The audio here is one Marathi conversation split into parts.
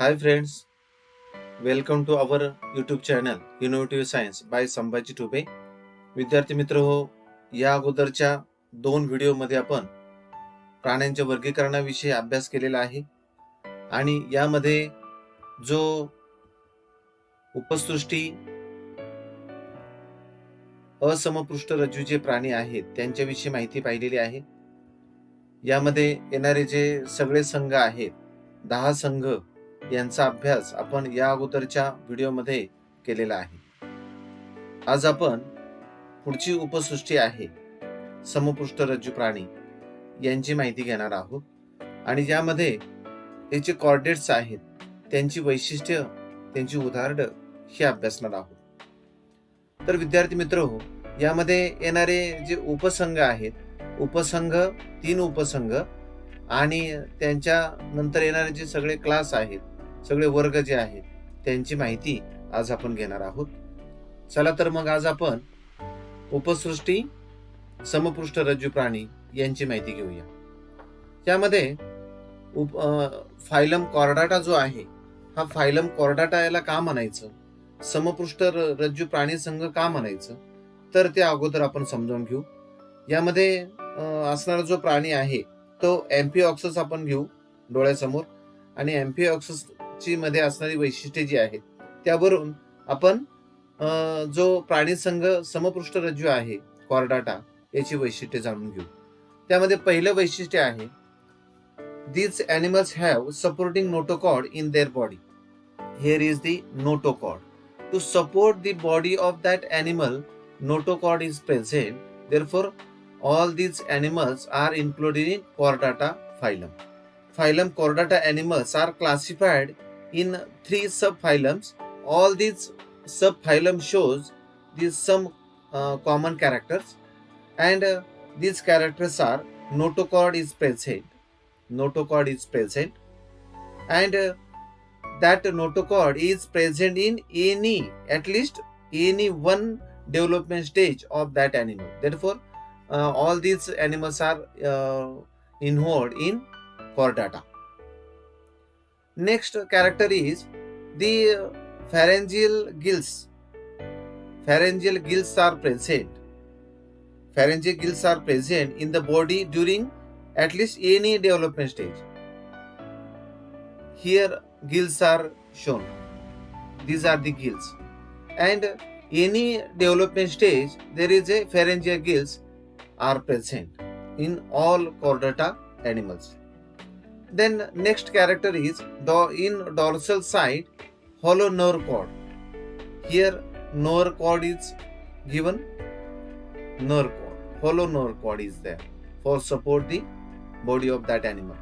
Hi friends, welcome to our YouTube channel Innovative Science by Sambhaji टुबे. विद्यार्थी मित्र हो, या अगोदरच्या 2 व्हिडिओमध्ये आपण प्राण्यांच्या वर्गीकरणाविषयी अभ्यास केलेला आहे आणि यामध्ये जो उपसृष्टी असमपृष्ठरज्जू जे प्राणी आहेत त्यांच्याविषयी माहिती पाहिलेली आहे. यामध्ये येणारे जे सगळे संघ आहेत 10 संघ यांचा अभ्यास आपण या अगोदरच्या व्हिडिओमध्ये केलेला आहे. आज आपण पुढची उपसृष्टी आहे समपृष्ठरज्जू प्राणी यांची माहिती घेणार आहोत आणि यामध्ये त्याचे कॉर्डिनेट्स आहेत, त्यांची वैशिष्ट्य, त्यांची उदाहरणं हे अभ्यासणार आहोत. तर विद्यार्थी मित्र हो, यामध्ये येणारे जे उपसंघ आहेत, उपसंघ 3 उपसंघ आणि त्यांच्या नंतर येणारे जे सगळे क्लास आहेत, सगळे वर्ग जे आहेत त्यांची माहिती आज आपण घेणार आहोत. चला तर मग आज आपण उपसृष्टी समपृष्ठरज्जू प्राणी यांची माहिती घेऊया. यामध्ये फायलम कॉर्डाटा जो आहे, हा फायलम कॉर्डाटा याला का म्हणायचं, समपृष्ठरज्जू प्राणी संघ का म्हणायचं, तर ते अगोदर आपण समजावून घेऊ. यामध्ये असणारा जो प्राणी आहे तो एम्फिऑक्सस आपण घेऊ डोळ्यासमोर आणि एम्फिऑक्सस ची मध्ये असणारी वैशिष्ट्ये जी आहेत त्यावरून आपण जो प्राणी संघ समपृष्ठरज्जू आहे कॉर्डाटा याची वैशिष्ट्ये जाणून घेऊ. त्यामध्ये पहिलं वैशिष्ट्य आहे these animals have supporting notochord in their body. Here is the notochord. To support the body of that animal, notochord is present. Therefore, all these animals are included in Chordata phylum. Phylum Chordata animals are classified in 3 subphylums. All these subphylum shows these some common characters, and these characters are notochord is present. Notochord is present, and that notochord is present in at least any one development stage of that animal. Therefore, all these animals are involved in chordata. Next character is the pharyngeal gills. Pharyngeal gills are present. Pharyngeal gills are present in the body during at least any development stage. Here gills are shown. These are the gills. And any development stage there is a pharyngeal gills are present in all chordata animals. Then next character is in dorsal side hollow nerve cord. Here nerve cord is given. Nerve cord, hollow nerve cord is there for support the body of that animal.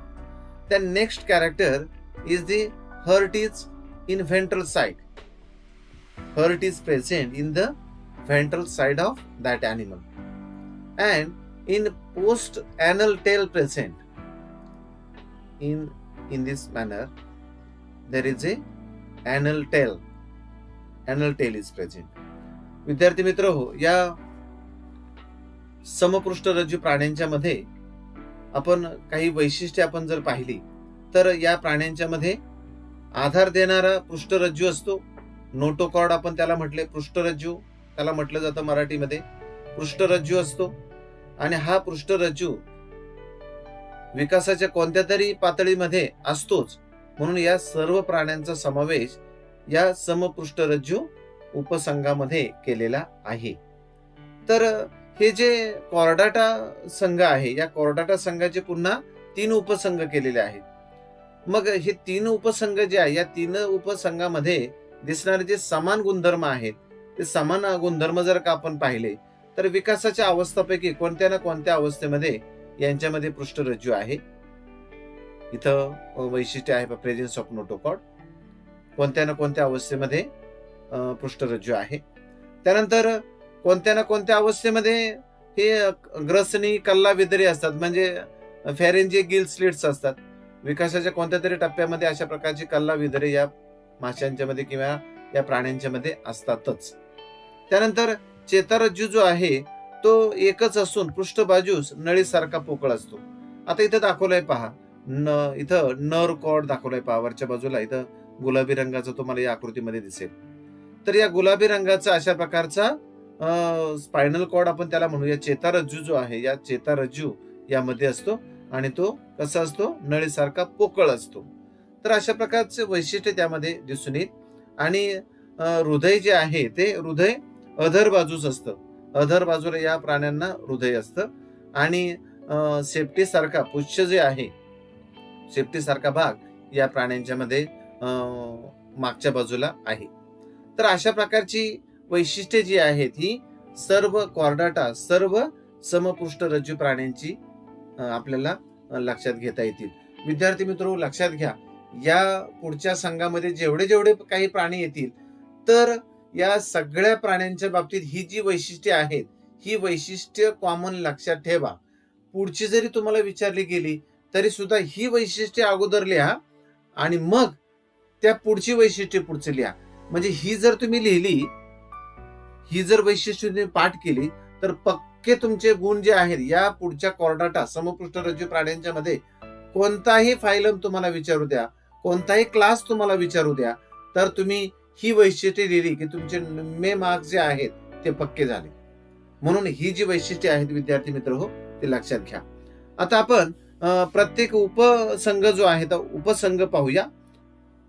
Then next character is the heart is in ventral side. Heart is present in the ventral side of that animal, and in post anal tail present. In this manner there is a anal tail. Anal tail is present. विद्यार्थी मित्र हो, या समपृष्ठरज्जू प्राण्यांच्या मध्ये आपण काही वैशिष्ट्ये आपण जर पाहिली तर या प्राण्यांच्या मध्ये आधार देणारा पृष्ठरज्जू असतो. नोटोकॉर्ड आपण त्याला म्हटले, पृष्ठरज्जू त्याला म्हटलं जातं मराठीमध्ये, पृष्ठरज्जू असतो. आणि हा पृष्ठरज्जू विकासाच्या कोणत्या तरी पातळीमध्ये असतोच, म्हणून या सर्व प्राण्यांचा समावेश या समपृष्ठरज्जू उपसंघामध्ये केलेला आहे. तर हे जे कॉर्डाटा संघ आहे, या कॉर्डाटा संघाचे पुन्हा 3 उपसंघ केलेले आहेत. मग हे 3 उपसंघ जे आहे, या 3 उपसंघामध्ये दिसणारे जे समान गुणधर्म आहेत, ते समान गुणधर्म जर का आपण पाहिले तर विकासाच्या अवस्थापैकी कोणत्या ना कोणत्या अवस्थेमध्ये यांच्यामध्ये पृष्ठरज्जू आहे. इथं वैशिष्ट्य आहे प्रेझेन्स ऑफ नोटोकॉर्ड, कोणत्या ना कोणत्या अवस्थेमध्ये पृष्ठरज्जू आहे. त्यानंतर कोणत्या ना कोणत्या अवस्थेमध्ये हे ग्रसनी कल्ला विदरी असतात, म्हणजे फॅरेंजियल गिल स्लिट्स असतात. विकासाच्या कोणत्या तरी टप्प्यामध्ये अशा प्रकारची कल्ला विदरे या माशांच्या मध्ये किंवा या प्राण्यांच्या मध्ये असतातच. त्यानंतर चेतारज्जू जो आहे तो एकच असून पृष्ठबाजूस नळीसारखा पोकळ असतो. आता इथं दाखवलंय पहा, इथं नर्व कॉर्ड दाखवलंय पहा, वरच्या बाजूला इथं गुलाबी रंगाचा तुम्हाला या आकृतीमध्ये दिसेल. तर या गुलाबी रंगाचा अशा प्रकारचा स्पायनल कॉर्ड आपण त्याला म्हणूया. चेतारज्जू जो आहे, या चेतारज्जू यामध्ये असतो आणि तो कसा असतो, नळीसारखा पोकळ असतो. तर अशा प्रकारचे वैशिष्ट्य त्यामध्ये दिसून येईल. आणि हृदय जे आहे ते हृदय अधर बाजूच असतं. अधर बाजूला या प्राण्यांना हृदय असतं. आणि शेपटी सारखा पुच्छ जे आहे, शेपटी सारखा भाग या प्राण्यांच्या मध्ये मागच्या बाजूला आहे. तर अशा प्रकारची वैशिष्ट्ये जी आहेत ही सर्व कॉर्डाटा, सर्व समपृष्ठरज्जू प्राण्यांची आपल्याला लक्षात घेता येतील. विद्यार्थी मित्र, लक्षात घ्या, या पुढच्या संघामध्ये जेवढे जेवढे काही प्राणी येतील, तर या सगळ्या प्राण्यांच्या बाबतीत ही जी वैशिष्ट्ये आहेत, ही वैशिष्ट्य कॉमन लक्षात ठेवा. पुढची जरी तुम्हाला विचारली गेली तरी सुद्धा ही वैशिष्ट्ये अगोदर लिहा आणि मग त्या पुढची वैशिष्ट्ये पुढचे लिहा. म्हणजे ही जर तुम्ही लिहिली, ही जर वैशिष्ट्ये तुम्ही पाठ केली, तर पक्के तुमचे गुण जे आहेत या पुढच्या कॉर्डाटा, समपृष्ठरज्जू प्राण्यांच्या मध्ये कोणताही फायलम तुम्हाला विचारू द्या, कोणताही क्लास तुम्हाला विचारू द्या, तर तुम्ही ही वैशिष्ट्ये लिहिली की तुमचे निम्मे मार्क्स जे आहेत ते पक्के झाले. म्हणून ही जी वैशिष्ट्ये आहेत विद्यार्थी मित्र हो, ते लक्षात घ्या. आता आपण प्रत्येक उपसंघ जो आहे तो उपसंघ पाहूया.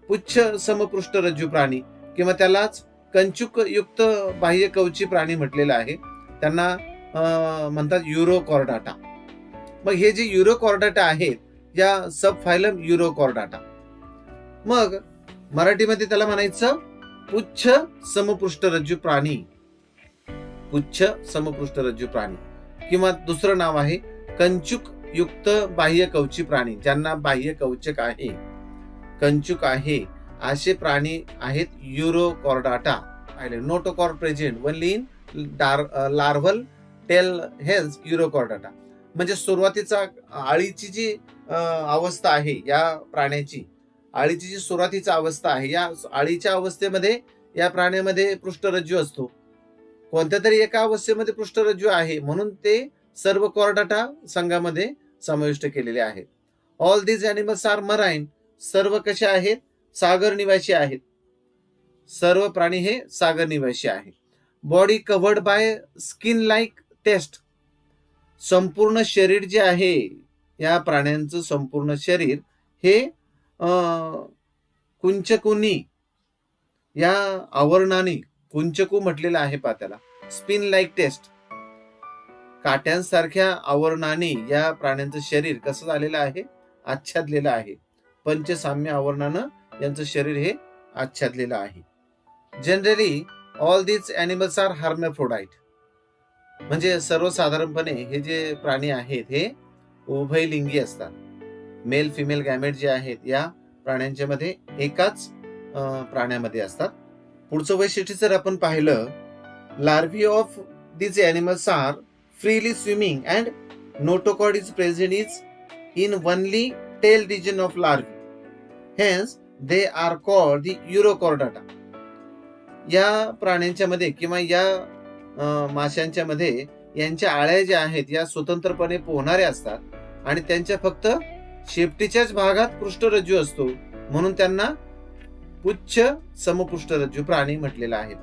पुच्छ समपृष्ठरज्जू प्राणी किंवा त्यालाच कंचुक युक्त बाह्य कवची प्राणी म्हटलेलं आहे. त्यांना म्हणतात युरोकॉर्डाटा. मग हे जे युरोकॉर्डाटा आहेत, या सब फायलम युरोकॉर्डाटा. मग मराठीमध्ये त्याला म्हणायचं पुच्छ समपृष्ठरज्जू प्राणी. पुच्छ समपृष्ठरज्जू प्राणी किंवा दुसरं नाव आहे कंचुक युक्त बाह्य कवची प्राणी, ज्यांना बाह्य कवचक आहे, कंचुक आहे, असे प्राणी आहेत Urochordata. Notochord present only in larval tail hence Urochordata. म्हणजे सुरुवातीचा आळीची जी अवस्था आहे या प्राण्याची, आळीची जी सुरुवातीची अवस्था आहे, या आळीच्या अवस्थेमध्ये या प्राण्यामध्ये पृष्ठरज्जू असतो. कोणत्या तरी एका अवस्थेमध्ये पृष्ठरज्जू आहे, म्हणून ते सर्व कॉर्डाटा संघामध्ये समाविष्ट केलेले आहेत. All these animals are marine. सर्व कसे आहेत, सागर निवासी आहेत. सर्व प्राणी हे सागर निवासी आहेत. Body covered by skin like test. संपूर्ण शरीर जे आहे या प्राण्यांचं संपूर्ण शरीर हे कुंचकुनी या आवरणाने, कुंचकू म्हटलेलं आहे पा त्याला, स्पिन लाईक टेस्ट, काट्यांसारख्या आवरणाने या प्राण्यांचं शरीर कसं झालेलं आहे, आच्छादलेलं आहे. पंचसाम्य आवरणानं यांचं शरीर हे आच्छादलेलं आहे. Generally all these animals are hermaphrodite. म्हणजे सर्वसाधारणपणे हे जे प्राणी आहेत हे उभयलिंगी असतात. मेल फिमेल गॅमेट जे आहेत या प्राण्यांच्या मध्ये एकाच प्राण्यामध्ये असतात. पुढचं वैशिष्ट्य जर आपण पाहिलं, larvae of these animals are freely swimming and notochord is present is in only tail region of larvae, hence they are called the Urochordata. या प्राण्यांच्या मध्ये किंवा या माशांच्या मध्ये यांच्या आळ्या ज्या आहेत या स्वतंत्रपणे पोहणाऱ्या असतात आणि त्यांच्या फक्त शेपटीच्याच भागात पृष्ठरज्जू असतो, म्हणून त्यांना पुच्छ समपृष्ठरज्जू प्राणी म्हटलेला आहे.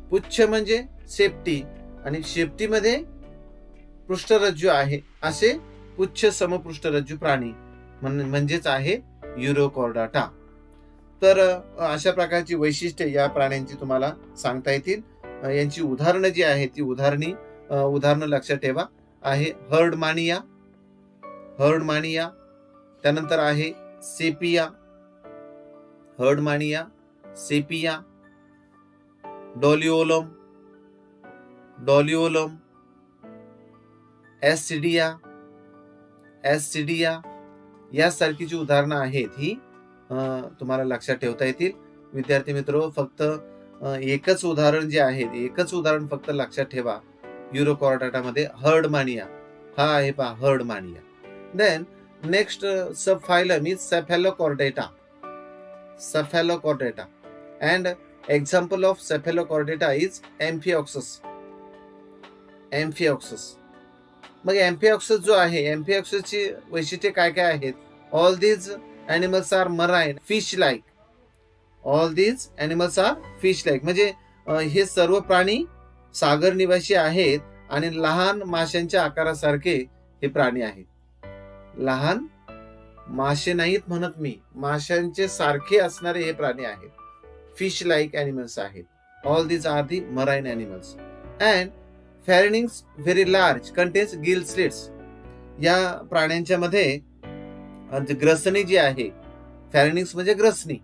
पुच्छ म्हणजे शेपटी आणि शेपटीमध्ये पृष्ठरज्जू आहे, असे पुच्छ समपृष्ठरज्जू प्राणी म्हणजेच आहे युरोकॉर्डाटा. तर अशा प्रकारची वैशिष्ट्ये या प्राण्यांची तुम्हाला सांगता येतील. यांची उदाहरणं जी आहेत ती उदाहरणं लक्षात ठेवा. आहे हर्डमानिया, हर्डमानिया, त्यानंतर आहे सेपिया, हर्डमानिया, सेपिया, डॉलिओलम, डॉलिओलम, एस्सिडिया, एस्सिडिया, यासारखी जी उदाहरणं आहेत ही तुम्हाला लक्षात ठेवता येतील. विद्यार्थी मित्र, फक्त एकच उदाहरण जे आहे, एकच उदाहरण फक्त लक्षात ठेवा. युरोकॉर्डाटा मध्ये हर्डमानिया हा आहे पहा, Herdmania. Then next sub phylum is Cephalochordata, Cephalochordata, and example of Cephalochordata is Amphioxus, Amphioxus. मग एम्फिऑक्सस जो आहे, एम्फिऑक्ससची वैशिष्ट्ये काय काय आहेत? All these animals are marine fish like. All these animals are fish like. म्हणजे हे सर्व प्राणी सागर निवासी आहेत आणि लहान माशांच्या आकारासारखे हे प्राणी आहेत. लहान मासे नाहीत म्हणत मी, माशांचे सारखे असणारे हे प्राणी आहेत. फिश लाईक ॲनिमल्स आहेत. All these are the marine animals. And pharynx very large contains gill slits. या प्राण्यांच्या मध्ये ग्रसनी जी आहे, फॅरेनिंग्स म्हणजे ग्रसनी.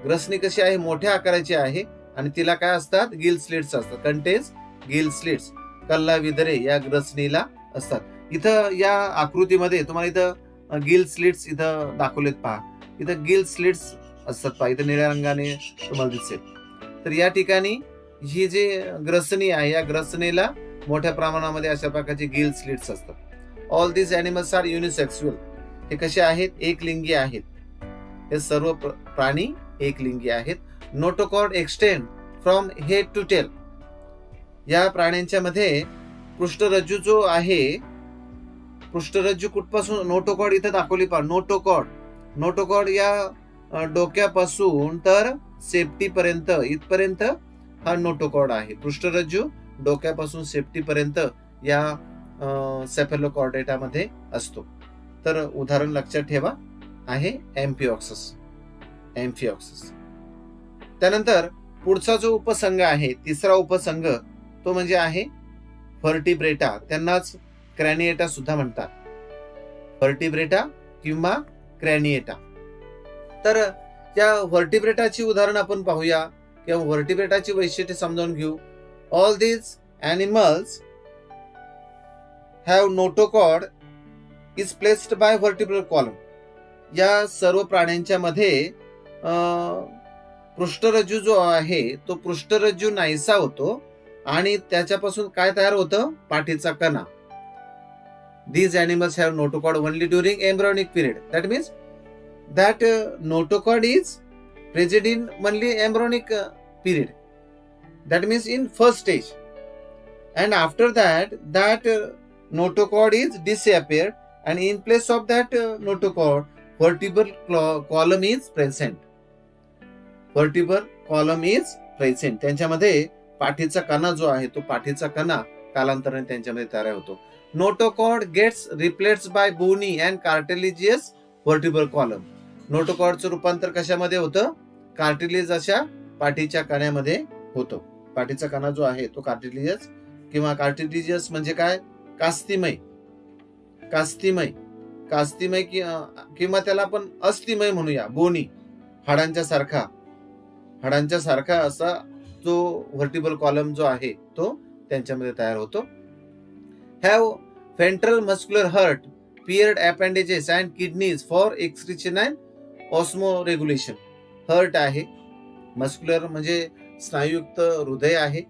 ग्रसनी कशी आहे, मोठ्या आकाराची आहे आणि तिला काय असतात, गिल स्लिट्स असतात. कंटेन्स गिल स्लिट्स, कल्ला विदरे या ग्रसनीला असतात. इथं या आकृतीमध्ये तुम्हाला इथं गिल स्लिट्स इथं दाखवलेत पहा. इथं गिल स्लिट्स असतात पहा, इथं निळ्या रंगाने तुम्हाला दिसेल. तर या ठिकाणी ही जी ग्रसनी आहे, या ग्रसनीला मोठ्या प्रमाणामध्ये अशा प्रकारचे गिल स्लिट्स असतात. All these animals are unisexual. हे कसे आहेत, एकलिंगी आहेत. हे सर्व प्राणी एकलिंगी आहेत. Notochord extend from head to tail. या प्राण्यांच्या मध्ये पृष्ठरज्जू जो आहे, पृष्ठरज्जू कुठपासून, नोटोकॉर्ड इथं दाखवली पहा. नोटोकॉर्ड या डोक्यापासून तर सेफ्टी पर्यंत, इथपर्यंत हा नोटोकॉर्ड आहे. पृष्ठरज्जू डोक्यापासून सेफ्टी पर्यंत या सेफेलोकॉर्डेटा मध्ये असतो. तर उदाहरण लक्षात ठेवा आहे एम्फिऑक्सस. त्यानंतर पुढचा जो उपसंघ आहे, तिसरा उपसंघ, तो म्हणजे आहे व्हर्टिब्रेटा. त्यांनाच क्रॅनिएटा सुद्धा म्हणतात. व्हर्टिब्रेटा किंवा क्रॅनिएटा. तर या व्हर्टिब्रेटाची उदाहरण आपण पाहूया किंवा व्हर्टिब्रेटाची वैशिष्ट्ये समजावून घेऊ. All these animals have notochord is placed by vertebral column. या सर्व प्राण्यांच्या मध्ये पृष्ठरज्जू जो आहे तो पृष्ठरज्जू नाहीसा होतो आणि त्याच्यापासून काय तयार होतं, पाठीचा कणा. These animals have notochord only during embryonic period. That means that notochord is present in only embryonic period. That means in first stage. And after that, notochord is disappeared, and in place of that notochord, vertebral column is present. Vertebral column is present. त्यांच्यामध्ये पाठीचा कणा जो आहे तो पाठीचा कणा कालांतराने त्यांच्यामध्ये तयार होतो. Notochord gets replaced by bony and cartilaginous vertebral column. नोटोकॉर्डचं रूपांतर कशामध्ये होतं, कार्टिलेज अशा पाठीच्या कण्यामध्ये होतो. पाठीचा कणा जो आहे तो कार्टिलेजियस किंवा कार्टिलेजियस म्हणजे काय, कास्तिमय किंवा त्याला आपण अस्थिमय म्हणूया. बोनी, हाडांच्या सारखा असा जो व्हर्टिब्रल कॉलम जो आहे तो त्यांच्यामध्ये तयार होतो. Have ventral muscular heart, paired appendages and kidneys for excretion and osmoregulation. Heart आहे, मस्क्युलर म्हणजे स्नायुयुक्त हृदय आहे,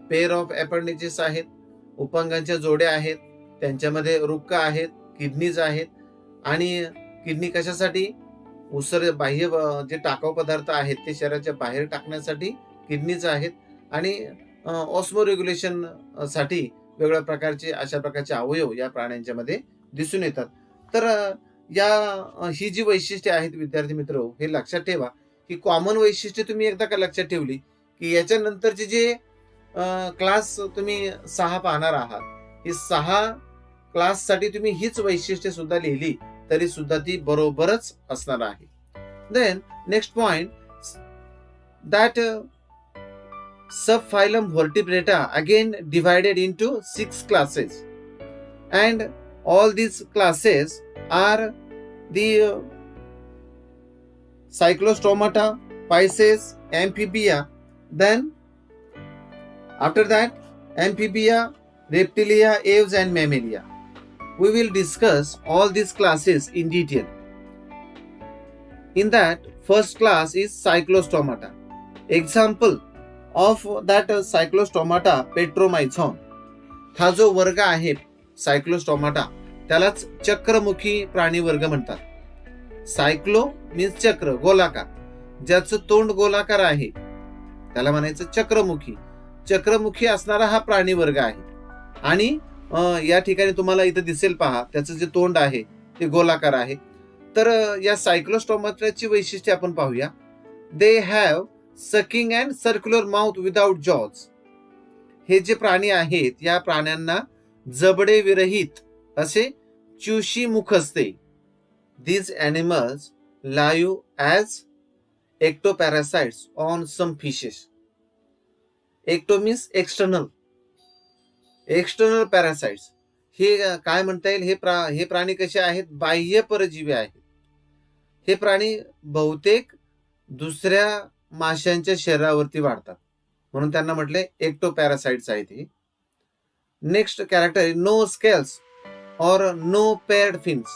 पेअर ऑफ अपेंडेजेस आहेत, उपांगांच्या जोड्या आहेत, त्यांच्यामध्ये रुक्क आहेत, किडनीज आहेत. आणि किडनी कशासाठी, बाह्य जे टाकाऊ पदार्थ आहेत ते शरीराच्या बाहेर टाकण्यासाठी किडनीज आहेत. आणि ऑस्मोरेग्युलेशन साठी वेगवेगळ्या प्रकारचे अशा प्रकारचे अवयव या प्राण्यांच्या मध्ये दिसून येतात. तर ही जी वैशिष्ट्ये आहेत विद्यार्थी मित्र, हे लक्षात ठेवा की कॉमन वैशिष्ट्ये तुम्ही एकदा का लक्षात ठेवली की याच्यानंतरचे जे क्लास तुम्ही 6 पाहणार आहात, ही 6 क्लास साठी तुम्ही हीच वैशिष्ट्ये सुद्धा लिहिली तरी सुद्धा ती बरोबरच असणार आहे. Then next point, that subphylum Vertebrata again divided into 6 classes, and all these classes are the Cyclostomata, Pisces, Amphibia. Then after that, Amphibia, Reptilia, Aves and Mammalia. We will discuss all these classes in detail. In that, first class is Cyclostomata. Example of that Cyclostomata Petromyzon. हा जो वर्ग आहे सायक्लोस्टोमाटा त्यालाच चक्रमुखी प्राणी वर्ग म्हणतात. सायक्लो मीन्स चक्र, गोलाकार, ज्याचं तोंड गोलाकार आहे त्याला म्हणायचं चक्रमुखी. चक्रमुखी असणारा हा प्राणी वर्ग आहे. आणि या ठिकाणी तुम्हाला इथं दिसेल पहा, त्याचं जे तोंड आहे ते गोलाकार आहे. तर या सायक्लोस्टोमाटाची वैशिष्ट्ये आपण पाहूया. They have sucking and circular mouth without jaws. हे जे प्राणी आहेत या प्राण्यांना जबडे विरहित असे चुशी मुख असते. These animals live as ectoparasites on some fishes. Ecto means external. External parasites. हे काय म्हणता येईल, हे प्राणी कसे आहेत, बाह्य परजीवी आहेत. हे प्राणी बहुतेक दुसऱ्या माशांच्या शरीरावरती वाढतात म्हणून त्यांना म्हटले एक्टोपॅरासाइट्स आहेत हे. नेक्स्ट कॅरेक्टर नो स्केल्स और नो पेअर्ड फिन्स.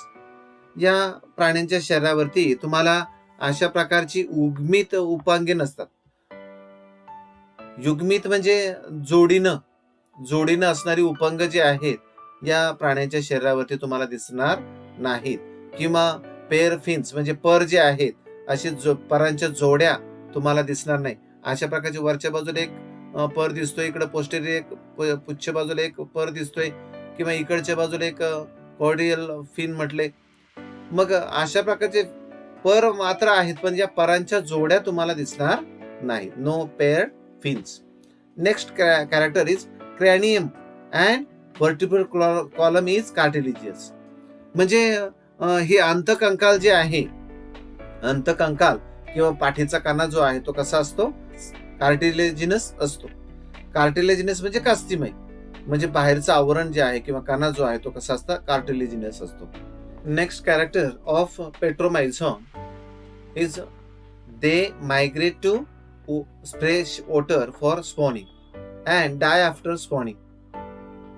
या प्राण्यांच्या शरीरावरती तुम्हाला अशा प्रकारची उगमित उपांगे नसतात. युग्मित म्हणजे जोडीनं असणारी उपंग जे आहेत या प्राण्यांच्या शरीरावरती तुम्हाला दिसणार नाहीत. किंवा पेअर फिन्स म्हणजे पर जे आहेत असे परांच्या जोड्या तुम्हाला दिसणार नाही. अशा प्रकारचे वरच्या बाजूला एक पर दिसतोय, इकडे पोस्टेरियर एक पुच्छ बाजूला एक पर दिसतोय, किंवा इकडच्या बाजूला एक कॉर्डियल फिन म्हटले. मग अशा प्रकारचे पर मात्र आहेत पण या परांच्या जोड्या तुम्हाला दिसणार नाही. No paired fins. Next character is cranium and vertebral column is cartilaginous. म्हणजे हे अंतकंकाल जे आहे, अंतकंकाल किंवा पाठीचा कणा जो आहे तो कसा असतो, कार्टिलेजिनस असतो. कार्टिलेजिनस म्हणजे कास्तिमय, म्हणजे बाहेरचं आवरण जे आहे किंवा कणा जो आहे तो कसा असतो, कार्टिलेजिनस असतो. Next character of Petromyzon is they migrate to fresh water for spawning and die after spawning.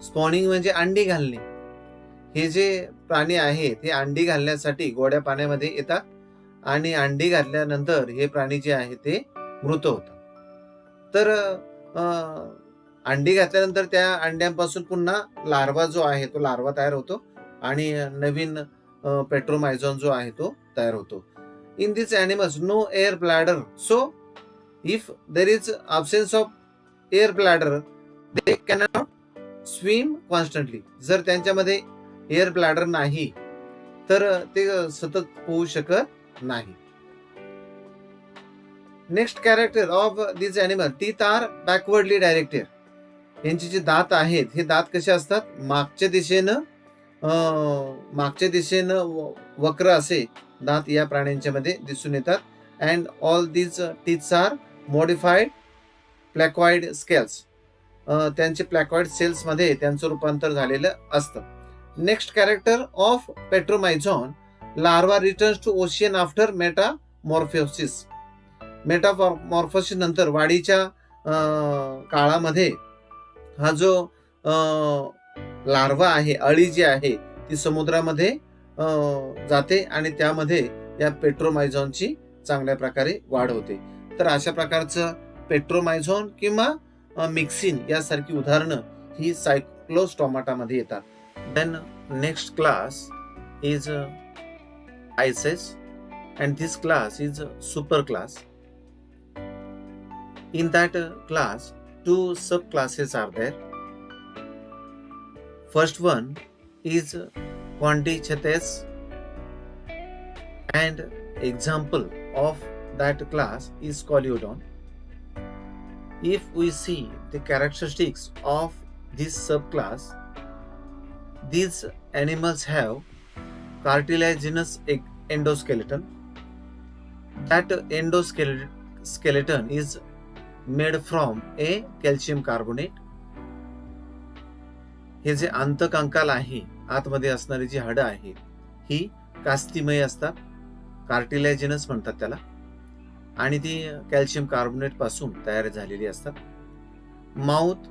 Spawning म्हणजे अंडी घालणे. हे जे प्राणी आहेत हे अंडी घालण्यासाठी गोड्या पाण्यामध्ये येतात आणि अंडी घातल्यानंतर हे प्राणी जे आहे ते मृत होतात. तर अंडी घातल्यानंतर त्या अंड्यांपासून पुन्हा लार्वा जो आहे तो लार्वा तयार होतो आणि नवीन पेट्रोमायझॉन जो आहे तो तयार होतो. In this animals no air bladder, so if there is absence of air bladder they cannot swim constantly. जर त्यांच्यामध्ये एअर ब्लॅडर नाही तर ते सतत पोहू शकत नाही. Next character of this animal, teeth are backwardly directed. यांचे जे दात आहेत हे दात कसे असतात, मागच्या दिशेनं वक्र असे दात या प्राण्यांच्या मध्ये दिसून येतात. And all these teeths are modified placoid scales. त्यांचे प्लॅकॉइड सेल्स मध्ये त्यांचं रूपांतर झालेलं असतं. Next character of Petromyzon, larva returns to ocean after metamorphosis. Metamorphosis नंतर वाढीच्या काळामध्ये हा जो लार्वा आहे, अळी जी आहे ती समुद्रामध्ये जाते आणि त्यामध्ये या पेट्रोमायझॉनची चांगल्या प्रकारे वाढ होते. तर अशा प्रकारचं पेट्रोमायझॉन किंवा मिक्सिन यासारखी उदाहरणं ही सायक्लोस्टोमाटामध्ये येतात. Then next class is Pisces and this class is super class. In that class 2 subclasses are there. First one is Condychaetes, and example of that class is Scoliodon. If we see the characteristics of this subclass, these animals have cartilaginous endoskeleton. That endoskeleton is made from a calcium carbonate. हे जे अंतकंकाल आहे, आतमध्ये असणारी जी हाडं आहेत ही कास्तिमय असतात, कार्टिलेजिनस म्हणतात त्याला, आणि ती कॅल्शियम कार्बोनेट पासून तयार झालेली असतात. Mouth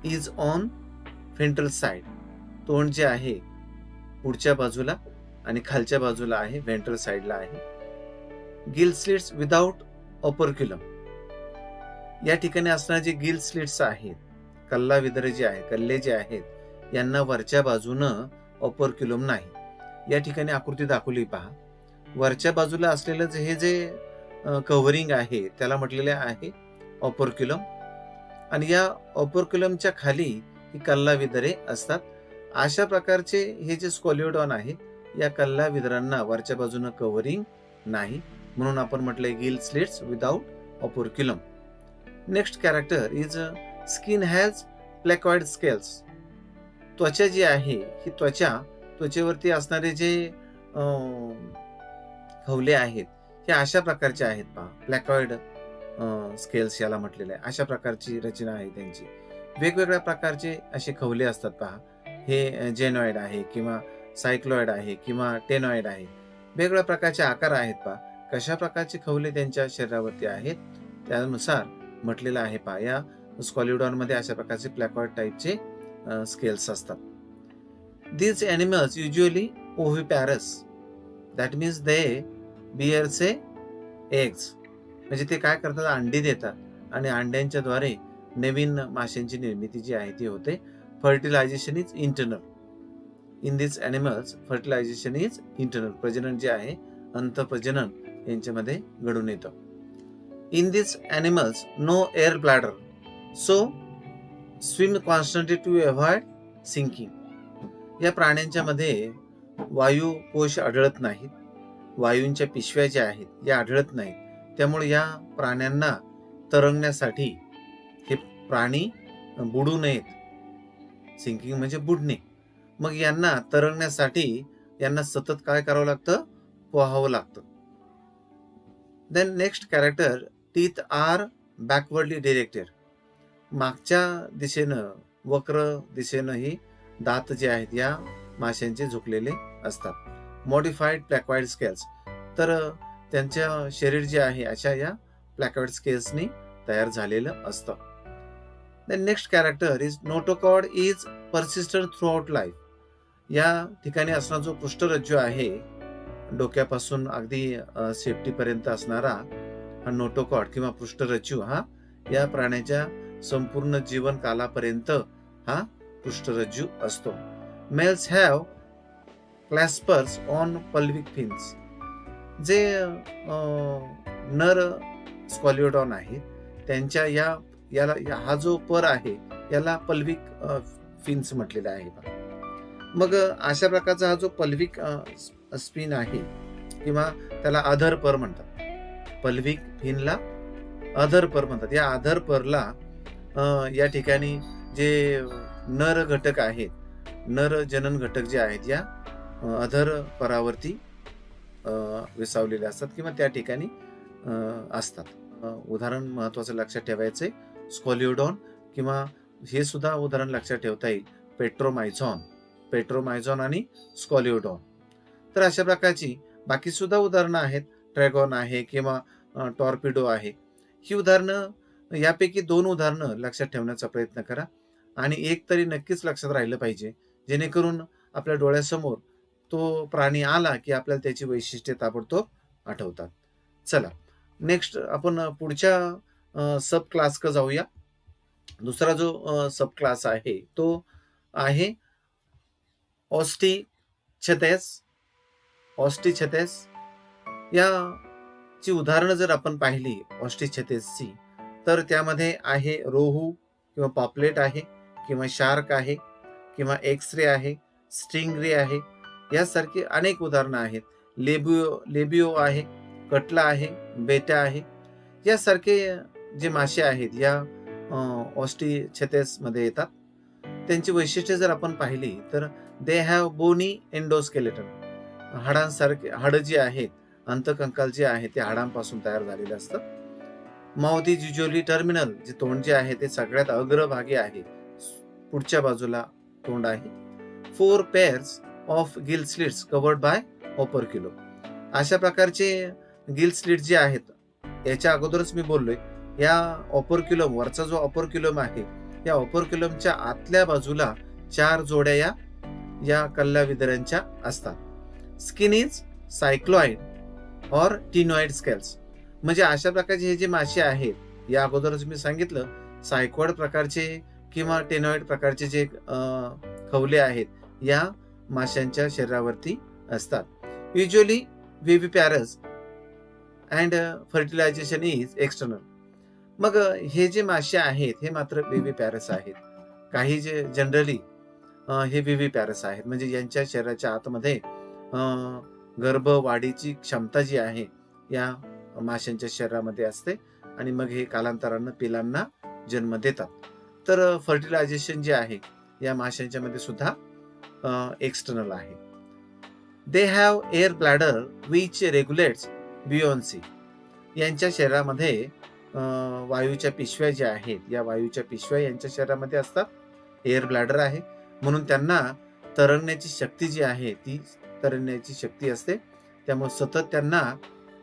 is on ventral side. तोंड जे आहे पुढच्या बाजूला आणि खालच्या बाजूला आहे, व्हेंट्रल साइडला आहे. Gill slits without operculum. या ठिकाणी असणारे जे गिल स्लिट्स आहेत, कल्ला विदरे जे आहे, कल्ले जे आहेत यांना वरच्या बाजूनं ऑपरक्युलम नाही. या ठिकाणी आकृती दाखवली पहा. वरच्या बाजूला असलेलं हे जे कव्हरिंग आहे त्याला म्हटलेले आहे ऑपरक्युलम, आणि या ऑपरक्युलमच्या खाली ही कल्ला विदरे असतात. अशा प्रकारचे हे जे स्कॉलिओडॉन आहेत या कल्ला विदरांना वरच्या बाजूनं कव्हरिंग नाही म्हणून आपण म्हटलंय gill slits without operculum. Next character is skin has placoid scales. त्वचा जी आहे ही त्वचेवरती असणारे जे खवले आहेत हे अशा प्रकारचे आहेत पहा. प्लॅकॉइड स्केल्स याला म्हटलेलं आहे. अशा प्रकारची रचना आहे त्यांची. वेगवेगळ्या प्रकारचे असे खवले असतात पहा. हे जेनॉइड आहे किंवा सायक्लॉइड आहे किंवा टेनॉइड आहे. वेगवेगळ्या प्रकारचे आकार आहेत पहा. कशा प्रकारचे खवले त्यांच्या शरीरावरती आहेत त्यानुसार म्हटलेलं आहे पहा. या स्कॉलिडॉनमध्ये अशा प्रकारचे प्लॅकॉइड टाईपचे स्केल्स असतात. These animals usually oviparous. That means they bears eggs. म्हणजे ते काय करतात, अंडी देतात आणि अंड्यांच्या द्वारे नवीन माशांची निर्मिती जी आहे ती होते. Fertilization is internal. In this animals fertilization is internal. प्रजनन जे आहे अंतःप्रजनन यांच्यामध्ये घडून येतं. In this animals no air bladder, so swim constantly to avoid sinking. या प्राण्यांच्या मध्ये वायू कोश आढळत नाहीत. वायूंच्या पिशव्या ज्या आहेत या आढळत नाहीत. त्यामुळे या प्राण्यांना तरंगण्यासाठी हे प्राणी बुडू नयेत. सिंकिंग म्हणजे बुडणे. मग यांना तरंगण्यासाठी यांना सतत काय करावं लागतं, पोहावं लागतं. Then next character, teeth are backwardly directed. मागच्या दिशेनं वक्र दिशेनं ही दात जे आहेत या माशांचे झुकलेले असतात. Modified placoid scales. तर त्यांच्या शरीर जे आहे अशा या प्लॅकॉइड स्केल्सनी तयार झालेलं असतं. Then next character is notochord is persistent throughout life. या ठिकाणी असणारा जो पृष्ठरज्जू आहे डोक्यापासून अगदी सेफ्टीपर्यंत असणारा हा नोटोकॉड किंवा पृष्ठरज्जू हा या प्राण्याच्या संपूर्ण जीवन कालापर्यंत हा पृष्ठरज्जू असतो. Males have claspers on pelvic fins. जे नर स्कॉलिओडॉन आहेत त्यांच्या याला हा जो पर आहे याला पल्विक फिन्स म्हटलेला आहे. मग अशा प्रकारचा हा जो पल्विक स्पिन आहे किंवा त्याला अधर पर म्हणतात. पल्विक फिनला अधर पर म्हणतात. या अधर परला या ठिकाणी जे नर घटक आहेत, नर जनन घटक जे आहेत या अधर परावरती विसावलेले असतात किंवा त्या ठिकाणी असतात. उदाहरण महत्वाचं लक्षात ठेवायचंय स्कॉलिओडॉन किंवा हे सुद्धा उदाहरण लक्षात ठेवता येईल पेट्रोमायझॉन आणि स्कॉलिओडॉन. तर अशा प्रकारची बाकी सुद्धा उदाहरणं आहेत. ट्रॅगॉन आहे किंवा टॉर्पिडो आहे. ही उदाहरणं, यापैकी 2 उदाहरणं लक्षात ठेवण्याचा प्रयत्न करा आणि एक तरी नक्कीच लक्षात राहिलं पाहिजे, जेणेकरून आपल्या डोळ्यासमोर तो प्राणी आला की आपल्याला त्याची वैशिष्ट्ये ताबडतोब आठवतात. चला नेक्स्ट आपण पुढच्या सब क्लास क जाऊया. दुसरा जो सब क्लास आहे तो आहे ऑस्टिचथेस. याची उदाहरणं जर आपण पाहिली ऑस्टिचथेसची तर त्यामध्ये आहे रोहू किंवा पॉपलेट आहे किंवा शार्क आहे किंवा एक्सरे आहे, स्टिंगरे आहे. यासारखी अनेक उदाहरणं आहेत. लेबिओ आहे, कटला आहे, बेटा आहे. यासारखे जे मासे आहेत या ऑस्टिचथेस मध्ये येतात. त्यांची वैशिष्ट्ये जर आपण पाहिली तर दे हॅव बोनी एंडोस्केलेटन. हाडांसारखे हाडं जी आहेत, अंतकंकाल जे आहे ते हाडांपासून तयार झालेले असतात. Mouth is usually terminal. जे तोंड जे आहे ते सगळ्यात अग्रभागी आहे, पुढच्या बाजूला तोंड आहे. 4 pairs of gill slits covered by operculum. अशा प्रकारचे गिल स्लिट जे आहेत, याच्या अगोदरच मी बोललोय, या ऑपरक्युलम वरचा जो ऑपरक्युलम आहे या ऑपरक्युलमच्या आतल्या बाजूला 4 जोड्या या कल्लाविदरांच्या असतात. स्किन इज सायक्लॉइड और टिनॉइड स्केल्स. म्हणजे अशा प्रकारचे हे जे मासे आहेत या अगोदरच मी सांगितलं, सायक्लॉइड प्रकारचे किंवा टेनॉइड प्रकारचे जे खवले आहेत या माशांच्या शरीरावरती असतात. Usually viviparous and fertilization is external. मग हे जे मासे आहेत हे मात्र विविपॅरस आहेत. काही जे जनरली हे विविपॅरस आहेत, म्हणजे यांच्या शरीराच्या आतमध्ये गर्भवाढीची क्षमता जी आहे या माशांच्या शरीरामध्ये असते आणि मग हे कालांतरानं पिलांना जन्म देतात. तर फर्टिलायझेशन जे आहे या माशांच्या मध्ये सुद्धा एक्सटर्नल आहे. They have air bladder which regulates buoyancy. यांच्या शरीरामध्ये वायूच्या पिशव्या ज्या आहेत, या वायूच्या पिशव्या यांच्या शरीरामध्ये असतात. एअर ब्लॅडर आहे म्हणून त्यांना तरंगण्याची शक्ती जी आहे ती तरंगण्याची शक्ती असते. त्यामुळे सतत त्यांना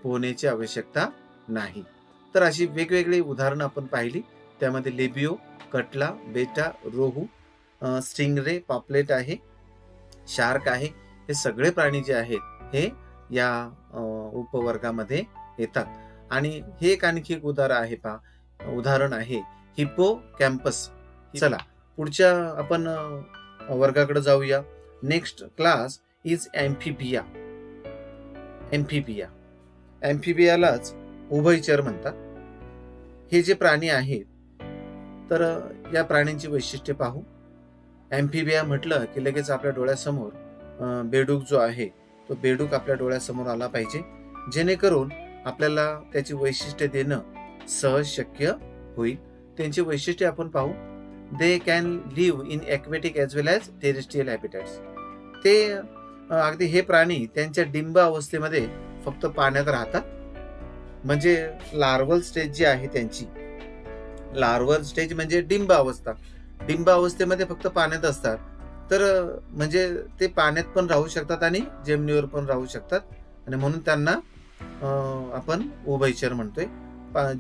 पोहण्याची आवश्यकता नाही. तर अशी वेगवेगळी उदाहरणं आपण पाहिली. त्यामध्ये लेबिओ, कटला, बेटा, रोहू, स्टिंगरे, पॉपलेट आहे, शार्क आहे. हे सगळे प्राणी जे आहेत हे या उपवर्गामध्ये येतात. आणि हे एक आणखी एक उदाहरण आहे हिप्पो कॅम्पस. चला पुढच्या आपण वर्गाकडे जाऊया. Next class is Amphibia. एम्फिबियालाच उभयचर म्हणतात. हे जे प्राणी आहेत तर या प्राण्यांची वैशिष्ट्ये पाहू. एम्फिबिया म्हटलं की लगेच आपल्या डोळ्यासमोर बेडूक जो आहे तो बेडूक आपल्या डोळ्यासमोर आला पाहिजे, जेणेकरून आपल्याला त्याची वैशिष्ट्ये देणं सहज शक्य होईल. त्यांची वैशिष्ट्ये आपण पाहू. They can live in aquatic as well as terrestrial habitats. ते अगदी हे प्राणी त्यांच्या डिंब अवस्थेमध्ये फक्त पाण्यात राहतात. म्हणजे लार्वल स्टेज जी आहे त्यांची, लार्वल स्टेज म्हणजे डिंब अवस्था, डिंब अवस्थेमध्ये फक्त पाण्यात असतात. तर म्हणजे ते पाण्यात पण राहू शकतात आणि जमिनीवर पण राहू शकतात आणि म्हणून त्यांना आपण उभयचर म्हणतोय.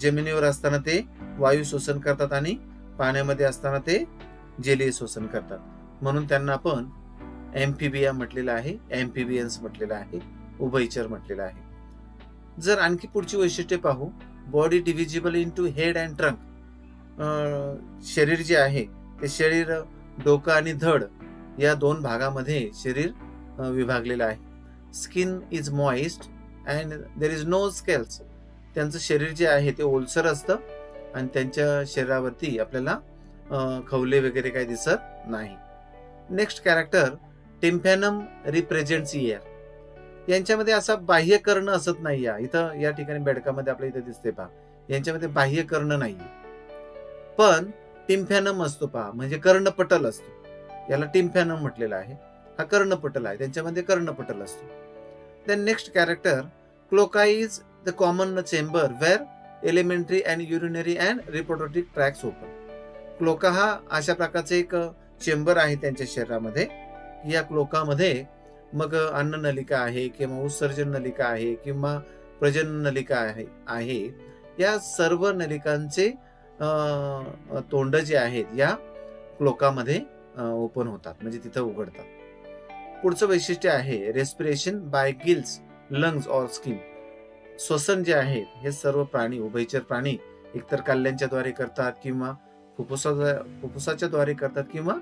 जमिनीवर असताना ते वायू शोषण करतात आणि पाण्यामध्ये असताना ते जलीय शोषण करतात, म्हणून त्यांना आपण एम्फिबिया म्हटलेलं आहे, एम्फिबियन्स म्हटलेलं आहे, उभयचर म्हटलेलं आहे. जर आणखी पुढची वैशिष्ट्ये पाहू. Body divisible into head and trunk. शरीर जे आहे ते शरीर डोकं आणि धड या दोन भागामध्ये शरीर विभागलेलं आहे. Skin is moist and there is no scales. त्यांचं शरीर जे आहे ते ओलसर असतं आणि त्यांच्या शरीरावरती आपल्याला खवले वगैरे काही दिसत नाही. Next character tympanum represents ear. यांच्यामध्ये असा बाह्य कर्ण असत नाही. इथं या ठिकाणी बेडकामध्ये आपल्या इथे दिसते पहा, यांच्यामध्ये बाह्य कर्ण नाहीये, पण टिम्फॅनम असतो पहा, म्हणजे कर्णपटल असतो. याला टिम्फॅनम म्हटलेलं आहे. हा कर्णपटल आहे, त्यांच्यामध्ये कर्णपटल असतो. Then next character cloaca is the common chamber where alimentary and urinary and reproductive tracts open. Cloaca हा अशा प्रकारचे एक चेंबर आहे त्यांच्या शरीरामध्ये. या क्लोकामध्ये मग अन्न नलिका आहे किंवा उत्सर्जन नलिका आहे किंवा प्रजनन नलिका आहे. या सर्व नलिकांचे तोंड जे आहेत या क्लोकामध्ये ओपन होतात, म्हणजे तिथं उघडतात. पुढचं वैशिष्ट्य आहे respiration bye gills, lungs or skin. श्वसन जे आहे हे सर्व प्राणी, उभयचर प्राणी एकतर कल्ल्यांच्या द्वारे करतात किंवा फुफ्फुसाच्या द्वारे करतात किंवा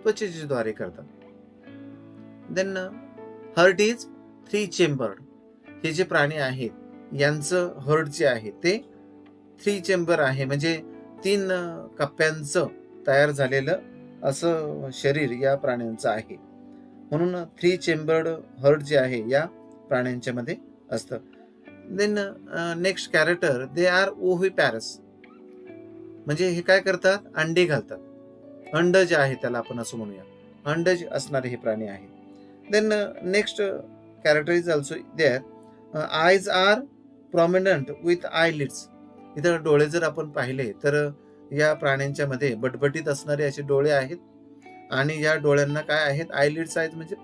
त्वचेच्या द्वारे करतात. Then heart is 3 chambered. हे जे प्राणी आहेत यांचं हर्ट जे आहे ते 3 चेंबर आहे, म्हणजे 3 कप्प्यांचं तयार झालेलं असं शरीर या प्राण्यांचं आहे. म्हणून 3 चेंबर्ड हर्ट जे आहे या प्राण्यांच्या मध्ये असतं. Then next character they are oviparous. म्हणजे हे काय करतात, अंडे घालतात. अंडज आहे त्याला आपण असं म्हणूया, अंडज असणारे हे प्राणी आहे. Then next character is also there. Eyes are prominent with eyelids. इथं डोळे जर आपण पाहिले तर या प्राण्यांच्या मध्ये बटबटीत असणारे असे डोळे आहेत आणि या डोळ्यांना काय आहेत, आयलिड्स आहेत, म्हणजे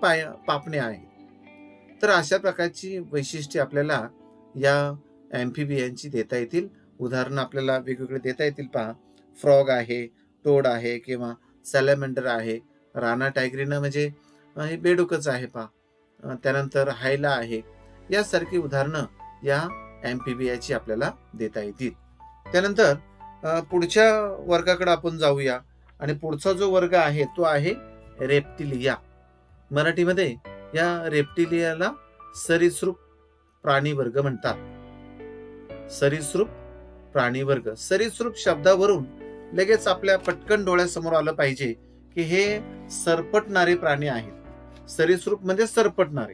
पापण्या आहेत. तर अशा प्रकारची वैशिष्ट्ये आपल्याला या एम्फिबियांची देता येतील. उदाहरणं आपल्याला वेगवेगळे देता येतील पहा. फ्रॉग आहे, टोड आहे किंवा सॅलॅमेंडर आहे. राना टायग्रीना म्हणजे हे बेडूकच आहे पहा. त्यानंतर हायला आहे. यासारखी उदाहरणं या एम्फिबियाची आपल्याला देता येतील. त्यानंतर पुढच्या वर्गाकडे आपण जाऊया आणि पुढचा जो वर्ग आहे तो आहे रेप्टिलिया. मराठीमध्ये या रेप्टिलियाला सरीसृप प्राणी वर्ग म्हणतात. सरीसृप प्राणी वर्ग. सरीसृप शब्दावरून लगेच आपल्या पटकन डोळ्यासमोर आलं पाहिजे की हे सरपटणारे प्राणी आहेत. सरीसृप म्हणजे सरपटणारे.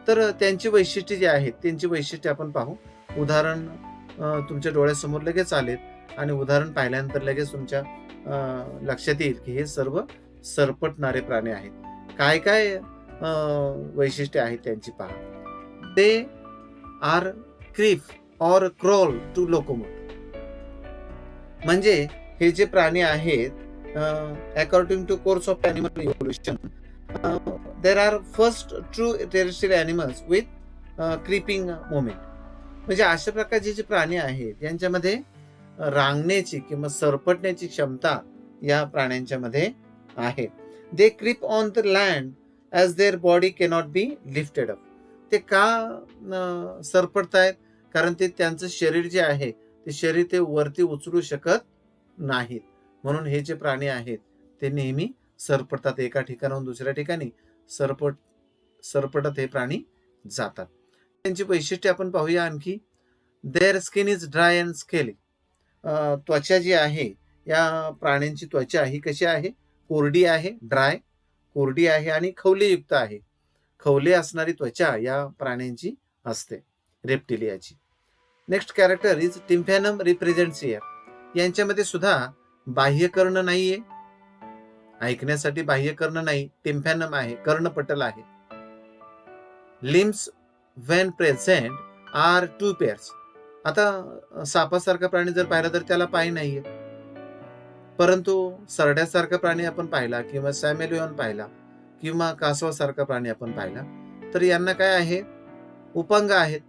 तर त्यांची वैशिष्ट्ये जी आहेत त्यांची वैशिष्ट्ये आपण पाहू. उदाहरण तुमच्या डोळ्यासमोर लगेच आलेत आणि उदाहरण पाहिल्यानंतर लगेच तुमच्या लक्षात येईल की हे सर्व सरपटणारे प्राणी आहेत. काय काय वैशिष्ट्ये आहेत त्यांची पहा. They are creep or crawl to locomote. म्हणजे हे जे प्राणी आहेत according to course of animal evolution there are first true terrestrial animals with creeping movement. म्हणजे अशा प्रकारचे जे प्राणी आहेत यांच्यामध्ये रांगण्याची किंवा सरपटण्याची क्षमता या प्राण्यांच्या मध्ये आहे. They creep on the land as their body cannot be lifted up. ते का सरपटतायत? कारण ते त्यांचं शरीर जे आहे ते शरीर ते वरती उचलू शकत नाहीत, म्हणून हे जे प्राणी आहेत ते नेहमी सरपटतात. एका ठिकाणाहून दुसऱ्या ठिकाणी सरपटत हे प्राणी जातात. त्यांची वैशिष्ट्ये आपण पाहूया आणखी. Their skin is dry and scaly. त्वचा जी आहे या प्राण्यांची त्वचा ही कशी आहे? कोरडी आहे, ड्राय कोरडी आहे आणि खवलेयुक्त आहे. खवले असणारी त्वचा या प्राण्यांची असते रेप्टिलियाची. Next character is tympanum represents ear. यांच्यामध्ये सुद्धा बाह्यकर्ण नाहीये, ऐकण्यासाठी बाह्यकर्ण नाही, टिम्फॅनम आहे, कर्णपटल आहे. Limbs when present are 2 pairs. आता सापासारखा प्राणी जर पाहिला तर त्याला पाय नाहीये, परंतु सरड्यासारखा प्राणी आपण पाहिला किंवा सॅमेलियॉन पाहिला किंवा कासवासारखा प्राणी आपण पाहिला तर यांना काय आहे? उपांग आहेत.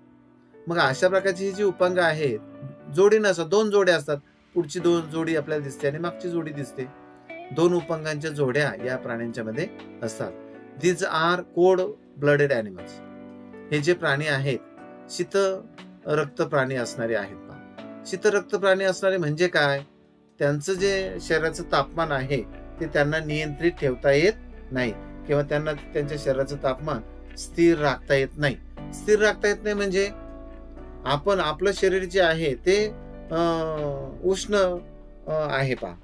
मग अशा प्रकारची ही जी उपांग आहेत जोडी नसतात, 2 जोड्या असतात. पुढची 2 जोडी आपल्याला दिसते आणि मागची जोडी दिसते. 2 उपांगांच्या जोड्या या प्राण्यांच्या मध्ये असतात. These are cold blooded animals. हे जे प्राणी आहेत शीत रक्त प्राणी असणारे आहेत. शीत रक्त प्राणी असणारे म्हणजे काय? त्यांचं जे शरीराचं तापमान आहे ते त्यांना नियंत्रित ठेवता येत नाही किंवा त्यांना त्यांच्या शरीराचं तापमान स्थिर राखता येत नाही. स्थिर राखता येत नाही म्हणजे आपण आपलं शरीर जे आहे ते उष्ण आहे पहा.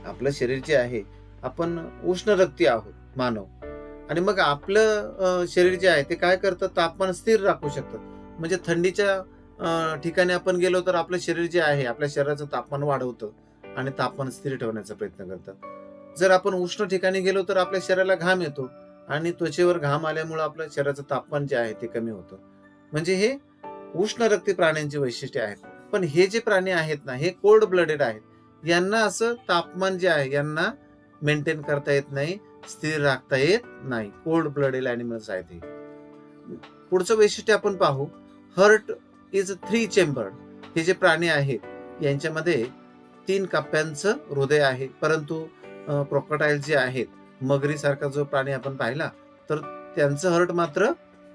आपलं शरीर जे आहे आपण उष्ण रक्ती आहोत मानव, आणि मग आपलं शरीर जे आहे ते काय करतं? तापमान स्थिर राखू शकतं. म्हणजे थंडीच्या ठिकाणी आपण गेलो तर आपलं शरीर जे आहे आपल्या शरीराचं तापमान वाढवतं आणि तापमान स्थिर ठेवण्याचा प्रयत्न करतं. जर आपण उष्ण ठिकाणी गेलो तर आपल्या शरीराला घाम येतो आणि त्वचेवर घाम आल्यामुळे आपल्या शरीराचं तापमान जे आहे ते कमी होतं. म्हणजे हे उष्ण रक्ती प्राण्यांची वैशिष्ट्ये आहेत. पण हे जे प्राणी आहेत ना हे कोल्ड ब्लडेड आहेत. यांना असं तापमान जे आहे यांना मेंटेन करता येत नाही, स्थिर राखता येत नाही. कोल्ड ब्लडेड ॲनिमल्स आहेत हे. पुढचं वैशिष्ट्य आपण पाहू. Heart is 3 chambered. हे जे प्राणी आहेत यांच्यामध्ये 3 कप्प्यांचं हृदय आहे, परंतु क्रोकोडाईल जे आहेत मगरीसारखा जो प्राणी आपण पाहिला तर त्यांचं हर्ट मात्र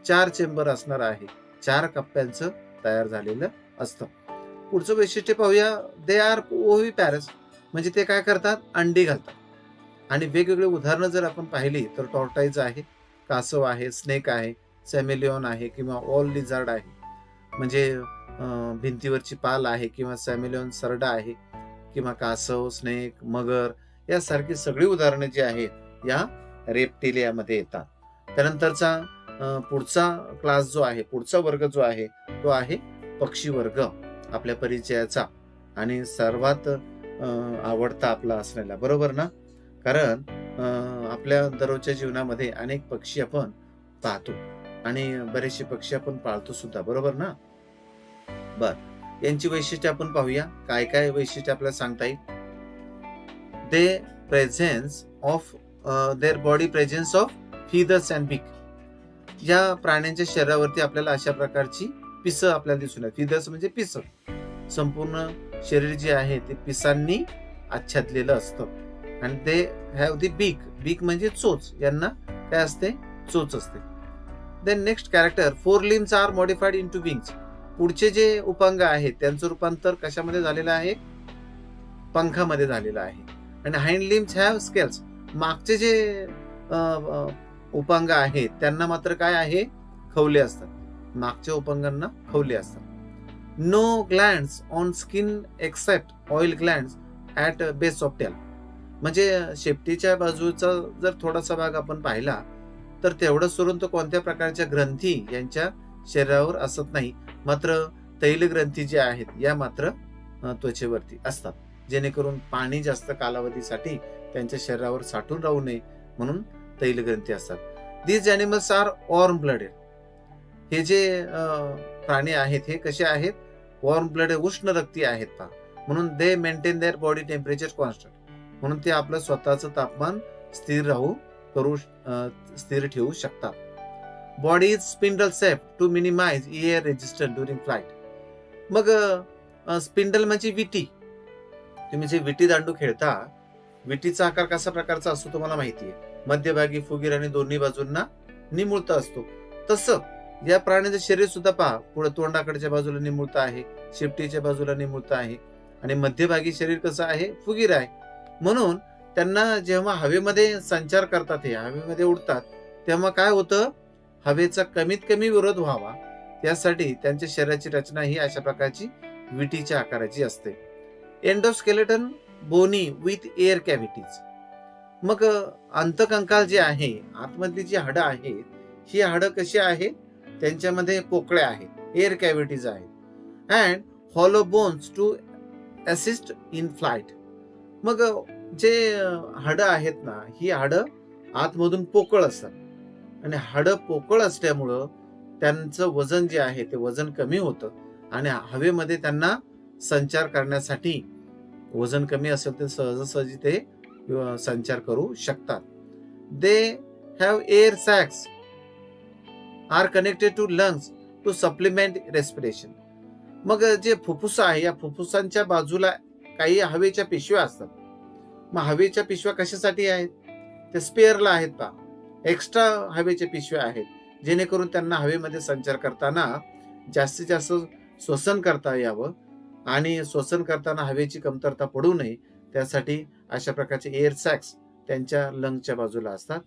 4 चेंबर असणार आहे. 4 कप्प्यांचं तयार झालेलं असतं. पुढचं वैशिष्ट्य पाहूया. They are oviparous. म्हणजे ते काय करतात? अंडी घालतात. आणि वेगवेगळे उदाहरणं जर आपण पाहिली तर टॉर्टाईज आहे, कासव आहे, स्नेक आहे, सॅमेलियॉन आहे किंवा ऑल लिझार्ड आहे. म्हणजे भिंतीवरची पाल आहे किंवा सॅमेलियॉन सरडा आहे किंवा कासव, स्नेक, मगर यासारखी सगळी उदाहरणं जी आहेत या रेप्टिलियामध्ये येतात. त्यानंतरचा पुढचा क्लास जो आहे, पुढचा वर्ग जो आहे तो आहे पक्षी वर्ग. आपल्या परिचयाचा आणि सर्वात आवडता आपला असलेला, बरोबर ना? कारण आपल्या दररोजच्या जीवनामध्ये अनेक पक्षी आपण पाहतो आणि बरेचसे पक्षी आपण पाळतो सुद्धा, बरोबर ना? बर, यांची वैशिष्ट्ये आपण पाहूया. काय काय वैशिष्ट्य आपल्याला सांगता येईल? The presence of their body presence of feathers and beak. या प्राण्यांच्या शरीरावरती आपल्याला अशा प्रकारची पिसं आपल्याला दिसून येतात. फीदर्स म्हणजे पिसं. संपूर्ण शरीर जे आहे ते पिसांनी आच्छादलेलं असतं. आणि दे हॅव दी बीक. बीक म्हणजे चोच. यांना काय असते? चोच असते. Then next character. 4 limbs are modified into wings. पुढचे जे उपांग आहेत त्यांचं रूपांतर कशामध्ये झालेलं आहे? पंखामध्ये झालेलं आहे. आणि हाइंड लिम्स हॅव स्केल्स. मागचे जे उपांग आहेत त्यांना मात्र काय आहे? खवले असतात. मागच्या उपांगांना खवले असतात. No glands on skin except oil glands at base of tail. म्हणजे शेपटीच्या बाजूचा जर थोडासा भाग आपण पाहिला तर तेवढं सोडून तो कोणत्या प्रकारच्या ग्रंथी यांच्या शरीरावर असत नाही. मात्र तैलग्रंथी जे आहेत या मात्र त्वचेवरती असतात, जेणेकरून पाणी जास्त कालावधीसाठी त्यांच्या शरीरावर साठून राहू नये म्हणून तैलग्रंथी असतात. These animals are warm blooded. हे जे प्राणी आहेत हे कसे आहेत? वॉर्म ब्लडेड, उष्ण रक्ती आहेत पहा. म्हणून they maintain their body temperature constant. म्हणून ते आपलं स्वतःचं तापमान स्थिर ठेवू शकतात. Body is spindle shape to minimize air resistance during flight. मग स्पिंडल म्हणजे विटी. तुम्ही जे विटी दांडू खेळता, विटीचा आकार कसा प्रकारचा असतो तुम्हाला माहिती आहे. मध्यभागी फुगीर आणि दोन्ही बाजूंना निमुळता असतो. तसं या प्राण्याचं शरीर सुद्धा पहा, पुढे तोंडाकडच्या बाजूला निमुळता आहे, शेपटीच्या बाजूला निमुळता आहे आणि मध्यभागी शरीर कसं आहे? फुगीर आहे. म्हणून त्यांना जेव्हा हवेमध्ये संचार करतात, हे हवेमध्ये उडतात, तेव्हा काय होतं? हवेचा कमीत कमी विरोध व्हावा त्यासाठी त्यांच्या शरीराची रचना ही अशा प्रकारची विटीच्या आकाराची असते. Endoskeleton bony with air cavities. मग अंतकंकाल जे आहे, आतमधली जी हाडं आहेत, ही हाडं कशी आहेत? त्यांच्यामध्ये पोकळ्या आहेत, एअर कॅव्हिटीज आहेत. And hollow bones to assist in flight. मग जे हाडं आहेत ना, ही हाडं आतमधून पोकळ असतात आणि हाडं पोकळ असल्यामुळं त्यांचं वजन जे आहे ते वजन कमी होतं आणि हवेमध्ये त्यांना संचार करण्यासाठी वजन कमी असेल तर सहजासहजी ते संचार करू शकतात. They have air sacs are connected to lungs to supplement respiration. मग जे फुफ्फुस आहे, या फुफ्फुसांच्या बाजूला काही हवेच्या पिशव्या असतात. मग हवेच्या पिशव्या कशासाठी आहेत? ते स्पेअरला आहेत पहा. एक्स्ट्रा हवेच्या पिशव्या आहेत, जेणेकरून त्यांना हवेमध्ये संचार करताना जास्तीत जास्त श्वसन करता यावं आणि श्वसन करताना हवेची कमतरता पडू नये त्यासाठी अशा प्रकारचे एअर सॅक्स त्यांच्या लंगच्या बाजूला असतात.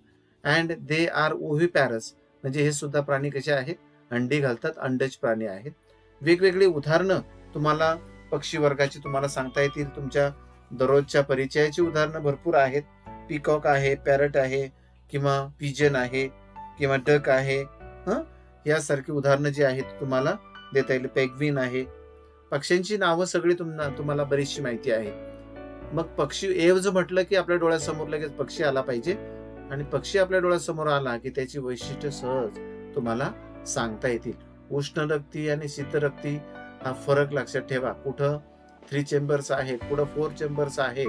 And they are oviparous. म्हणजे हे सुद्धा प्राणी कसे आहेत? अंडी घालतात, अंडज प्राणी आहेत. वेगवेगळी उदाहरणं तुम्हाला पक्षी वर्गाची तुम्हाला सांगता येतील. तुमच्या दररोजच्या परिचयाची उदाहरणं भरपूर आहेत. पिकॉक आहे, पॅरट आहे, किंवा पिजन आहे, किंवा डक आहे. यासारखी उदाहरणं जी आहेत तुम्हाला देता येईल. पेंग्विन आहे. पक्ष्यांची नावं सगळी तुम्हाला बरीचशी माहिती आहे. मग पक्षी एवज म्हटलं की आपल्या डोळ्यासमोर लगेच पक्षी आला पाहिजे आणि पक्षी आपल्या डोळ्यासमोर आला की त्याची वैशिष्ट्य सहज तुम्हाला सांगता येतील. उष्ण रक्ती आणि शीतरक्ती हा फरक लक्षात ठेवा. कुठं 3 चेंबर्स आहेत, कुठं 4 चेंबर्स आहेत.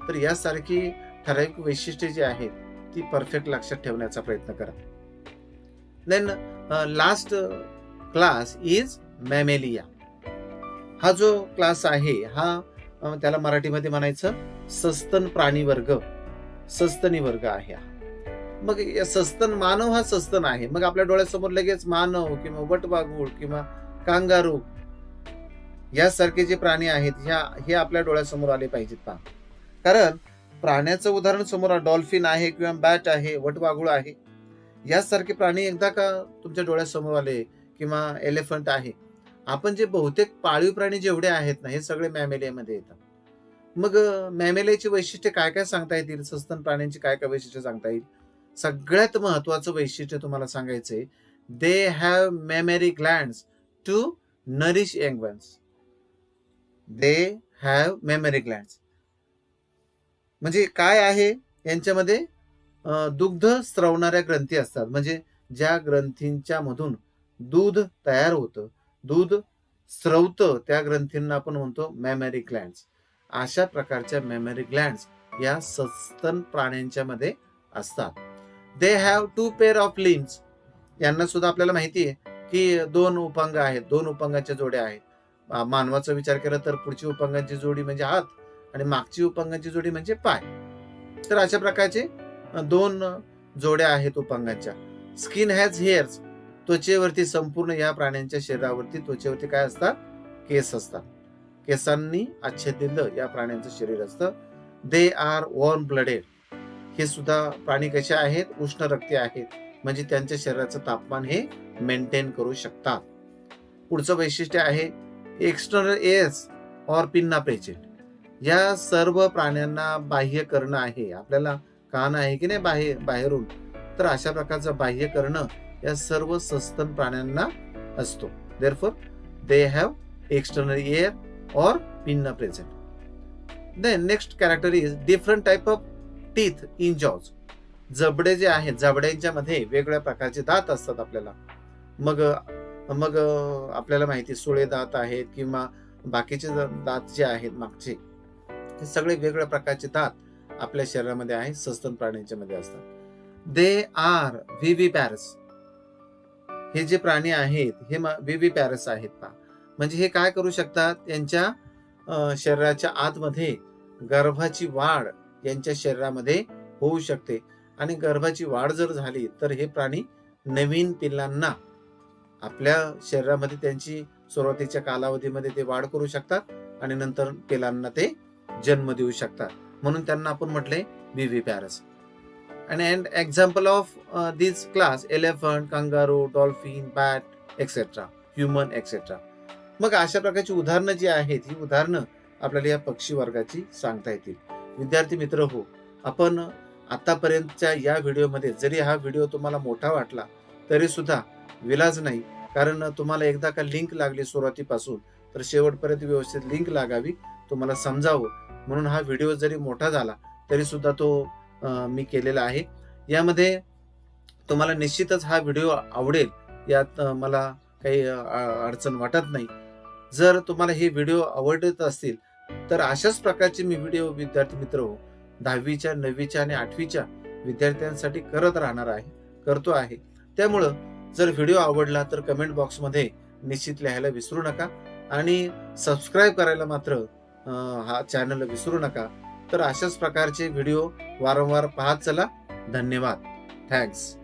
तर यासारखी ठराविक वैशिष्ट्ये जी आहेत ती परफेक्ट लक्षात ठेवण्याचा प्रयत्न करा. Then last class is Mammalia. हा जो क्लास आहे हा त्याला मराठीमध्ये म्हणायचं सस्तन प्राणी वर्ग, सस्तनी वर्ग आहे. मग सस्तन, मानव हा सस्तन आहे. मग आपल्या डोळ्यासमोर लगेच मानव किंवा वटवाघूळ किंवा कांगारू यासारखे जे प्राणी आहेत हे आपल्या डोळ्यासमोर आले पाहिजेत पहा. कारण प्राण्याचं उदाहरण समोर डॉल्फिन आहे किंवा बॅट आहे, वटवाघूळ आहे, यासारखे प्राणी एकदा का तुमच्या डोळ्यासमोर आले किंवा एलिफंट आहे. आपण जे बहुतेक पाळीव प्राणी जेवढे आहेत ना, हे सगळे मॅमेलियामध्ये येतात. मग मॅमेलियाची वैशिष्ट्ये काय काय सांगता येतील? सस्तन प्राण्यांची काय काय वैशिष्ट्ये सांगता येईल? सगळ्यात महत्वाचं वैशिष्ट्य तुम्हाला सांगायचंय, they have mammary glands to nourish young ones. They have mammary glands म्हणजे काय आहे? यांच्यामध्ये दुग्ध स्रवणाऱ्या ग्रंथी असतात. म्हणजे ज्या ग्रंथींच्या मधून दूध तयार होतं, दूध स्रवतं, त्या ग्रंथींना आपण म्हणतो मेमरी ग्लँड्स. अशा प्रकारच्या मेमरी ग्लँड्स या सस्तन प्राण्यांच्या मध्ये असतात. They have 2 pair of limbs. यांना सुद्धा आपल्याला माहिती आहे की 2 उपांग आहेत, 2 उपांगाच्या जोड्या आहेत. मानवाचा विचार केला तर पुढची उपांगांची जोडी म्हणजे हात आणि मागची उपांगांची जोडी म्हणजे पाय. तर अशा प्रकारचे 2 जोड्या आहेत उपांगांच्या. Skin has hairs. त्वचेवरती संपूर्ण या प्राण्यांच्या शरीरावरती त्वचेवरती काय असतात? केस असतात. केसांनी आच्छादलेलं या प्राण्यांचं शरीर असतं. They are warm blooded. हे सुद्धा प्राणी कसे आहेत? उष्ण रक्ती आहेत. म्हणजे त्यांच्या शरीराचं तापमान हे मेंटेन करू शकतात. पुढचं वैशिष्ट्य आहे external airs or pinna present. या सर्व प्राण्यांना बाह्य कर्ण आहे. आपल्याला कान आहे की नाही बाहेरून, तर अशा प्रकारचं बाह्य कर्ण या सर्व सस्तन प्राण्यांना असतो. Therefore they have external ear और pinna present. Then next character is different type of teeth in jaws. जबडे जे आहेत, जबड्यांच्या मध्ये वेगवेगळ्या प्रकारचे दात असतात आपल्याला. मग मग आपल्याला माहिती सुळे दात आहेत किंवा बाकीचे दात जे आहेत मागचे, हे सगळे वेगवेगळ्या प्रकारचे दात आपल्या शरीरामध्ये आहेत, सस्तन प्राण्यांच्या मध्ये असतात. They are viviparous. हे जे प्राणी आहेत हे व्हिव्हिपॅरस आहेत पहा. म्हणजे हे काय करू शकतात, त्यांच्या शरीराच्या आतमध्ये गर्भाची वाढ यांच्या शरीरामध्ये होऊ शकते आणि गर्भाची वाढ जर झाली तर हे प्राणी नवीन पिल्लांना आपल्या शरीरामध्ये त्यांची सुरुवातीच्या कालावधीमध्ये ते वाढ करू शकतात आणि नंतर पिल्लांना ते जन्म देऊ शकतात. म्हणून त्यांना आपण म्हटले व्हिव्हिपॅरस. and example of this class elephant, kangaroo, dolphin, bat etc. human etc. मग अशा प्रकारची उदाहरणं जी आहेत ही उदाहरणं आपल्याला या पक्षी वर्गाची सांगता येतील. विद्यार्थी मित्र हो, आपण आतापर्यंतच्या या व्हिडिओमध्ये जरी हा व्हिडिओ तुम्हाला मोठा वाटला तरी सुद्धा विलाज नाही, कारण तुम्हाला एकदा का लिंक लागली सुरुवातीपासून तर शेवटपर्यंत व्यवस्थित लिंक लागावी, तुम्हाला समजावं म्हणून हा व्हिडिओ जरी मोठा झाला तरी सुद्धा तो मी केलेला आहे. यामध्ये तुम्हाला निश्चितच हा व्हिडिओ आवडेल, यात मला काही अडचण वाटत नाही. जर तुम्हाला हे व्हिडिओ आवडत असतील तर अशाच प्रकारचे मी व्हिडिओ विद्यार्थी मित्र हो 10वीच्या 9वीच्या आणि 8वीच्या विद्यार्थ्यांसाठी करतो आहे. त्यामुळं जर व्हिडिओ आवडला तर कमेंट बॉक्समध्ये निश्चित लिहायला विसरू नका आणि सबस्क्राईब करायला मात्र हा चॅनल विसरू नका. तर अशाच प्रकारचे व्हिडिओ वारंवार पाहत चला. धन्यवाद. थँक्स.